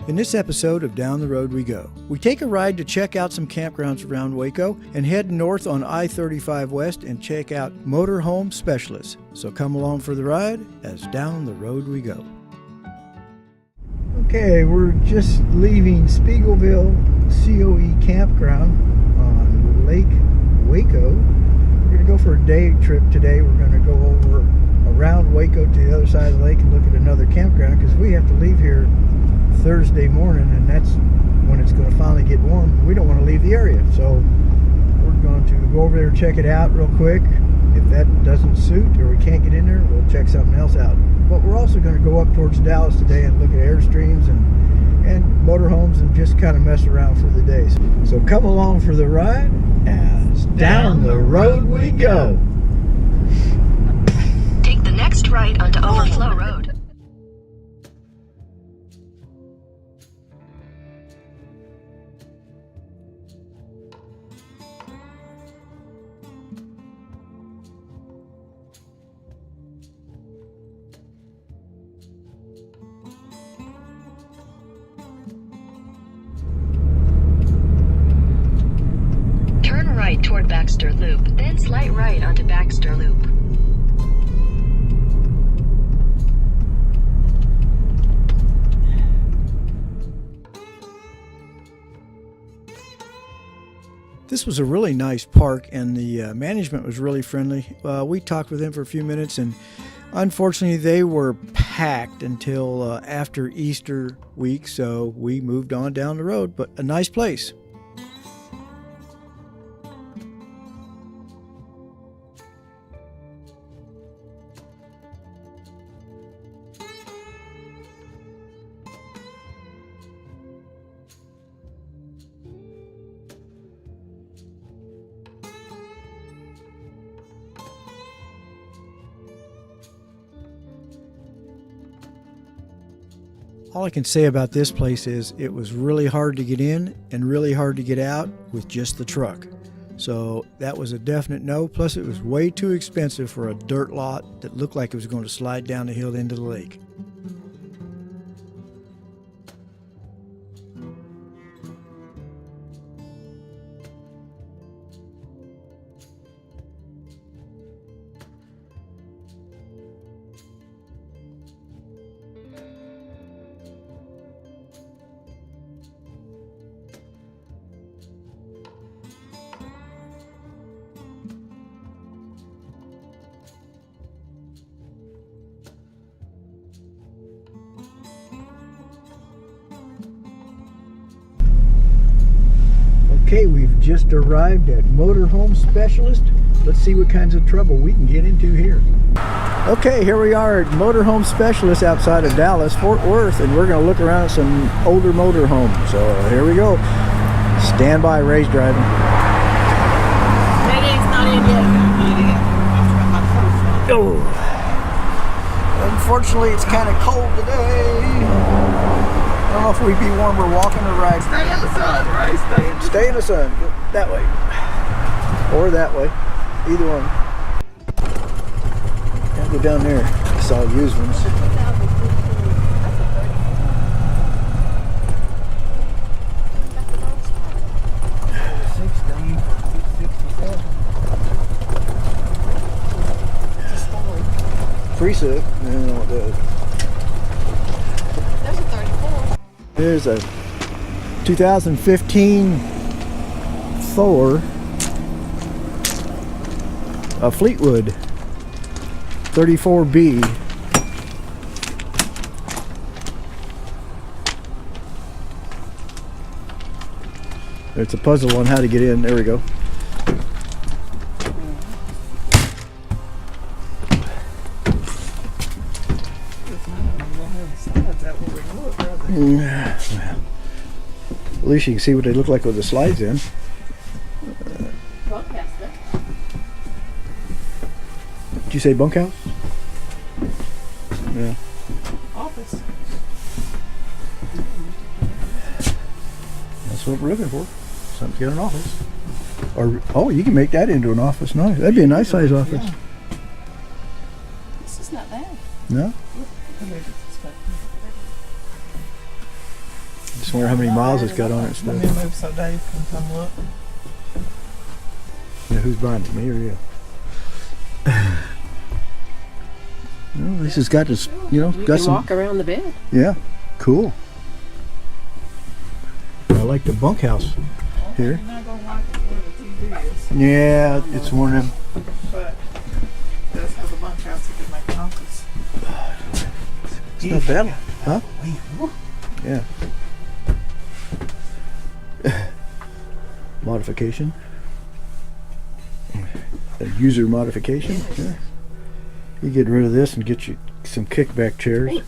In this episode of Down the Road We Go, we take a ride to check out some campgrounds around Waco and head north on I35 West and check out Motorhome Specialist. So come along for the ride as Down the Road We Go. Okay, we're just leaving Spiegelville COE Campground on Lake Waco. We're going to go for a day trip today. We're going to go over around Waco to the other side of the lake and look at another campground because we have to leave here Thursday morning, and that's when it's going to finally get warm. We don't want to leave the area, so we're going to go over there and check it out real quick. If that doesn't suit or we can't get in there, we'll check something else out. But we're also going to go up towards Dallas today and look at Airstreams and motorhomes and just kind of mess around for the day. So come along for the ride as Down the Road We Go. Take the next right onto Overflow Road. Turn right toward Baxter Loop, then slight right onto Baxter Loop. This was a really nice park, and the management was really friendly. We talked with them for a few minutes, and unfortunately they were packed until after Easter week, so we moved on down the road, but a nice place. All I can say about this place is it was really hard to get in and really hard to get out with just the truck. So that was a definite no. Plus it was way too expensive for a dirt lot that looked like it was going to slide down the hill into the lake. Okay, we've just arrived at Motorhome Specialist. Let's see what kinds of trouble we can get into here. Okay, here we are at Motorhome Specialist outside of Dallas, Fort Worth, and we're going to look around at some older motorhomes. So here we go. Stand by, Ray's driving. Ratings not in yet. Oh. Unfortunately, it's kind of cold today. I don't know if we'd be warmer walking or riding. Stay in the sun, right? Stay in the sun. That way. Or that way. Either one. Can't go down there. I saw used ones. Preset. I don't know what that is. There's a 34. There's a 2015 Thor, a Fleetwood 34B. It's a puzzle on how to get in. There we go. At least you can see what they look like with the slides in. Bunkmaster. Did you say bunkhouse? Yeah. Office. That's what we're looking for. Something to get an office. Or oh, you can make that into an office. Nice. That'd be a nice size office. Yeah. This is not bad. No? Just wonder how many miles it's got on it. Let me move so Dave can come look. Yeah, who's buying it, me or you? Well, at least it's got this, you know, You got can some. walk around the bed. Yeah, cool. I like the bunkhouse here. You're not going to like it where the TV is. Yeah, it's one of them. But that's how the bunkhouse could make an office. It's not bad, huh? Yeah. Modification. A user modification. Yeah. You get rid of this and get you some kickback chairs.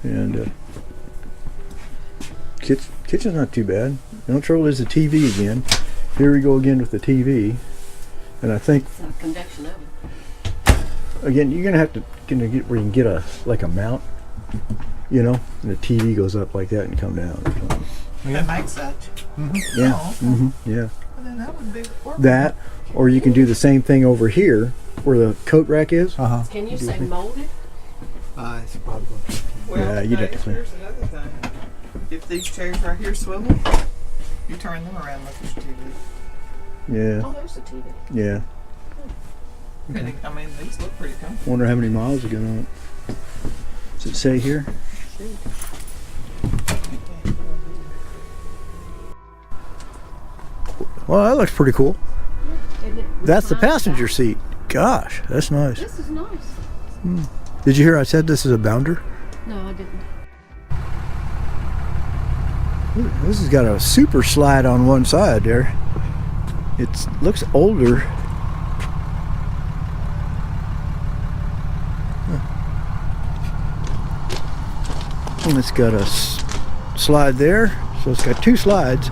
And kitchen's not too bad. The only trouble is the TV again. Here we go again with the TV. And I think It's a convection oven. again you're gonna get where you can get a mount, you know, and the TV goes up like that and come down. That makes such. Yeah. Oh, okay. Yeah. Well, then that would be work. That, or you can do the same thing over here where the coat rack is. Can you say molded? It's probably. Well, Yeah, you'd have to clean. here's another thing. If these chairs right here swivel, you turn them around like your TV. Yeah. Oh, there's the TV. Yeah. Pretty, I mean, these look pretty comfortable. Wonder how many miles it got on it. Does it say here? Well, that looks pretty cool. Isn't it? That's the Nice. passenger seat. Gosh, that's nice. This is nice. Did you hear I said this is a bounder? No, I didn't. This has got a super slide on one side there. It looks older. And it's got a slide there, so it's got two slides.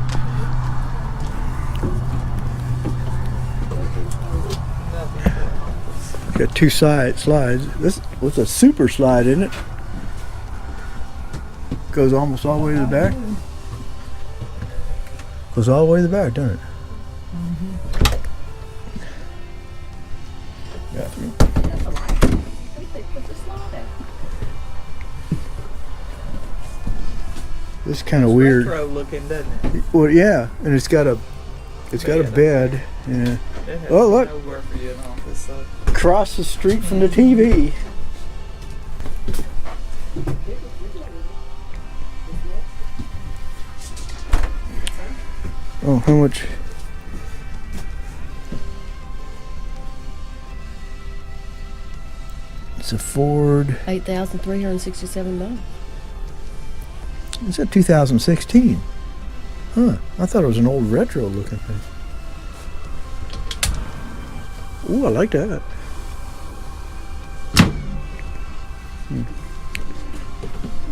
It's got two slides. This with a super slide in it. Goes almost all the way to the back. Goes all the way to the back, doesn't it? Bathroom. They put the slide out. This is kind of weird. Retro looking, doesn't it? Well, yeah, and it's got a bed. Yeah. It has Oh, look. nowhere for you in office, so. Across the street from the TV. Oh, how much? It's a Ford. 8,367 miles. It's a 2016. Huh. I thought it was an old retro looking thing. Ooh, I like that.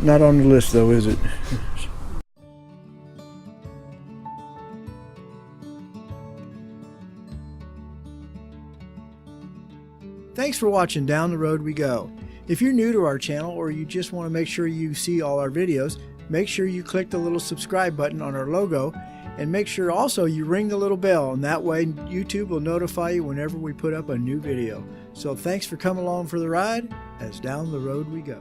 Not on the list though, is it? Thanks for watching Down the Road We Go. If you're new to our channel or you just want to make sure you see all our videos, make sure you click the little subscribe button on our logo and make sure also you ring the little bell, and that way YouTube will notify you whenever we put up a new video. So thanks for coming along for the ride as Down the Road We Go.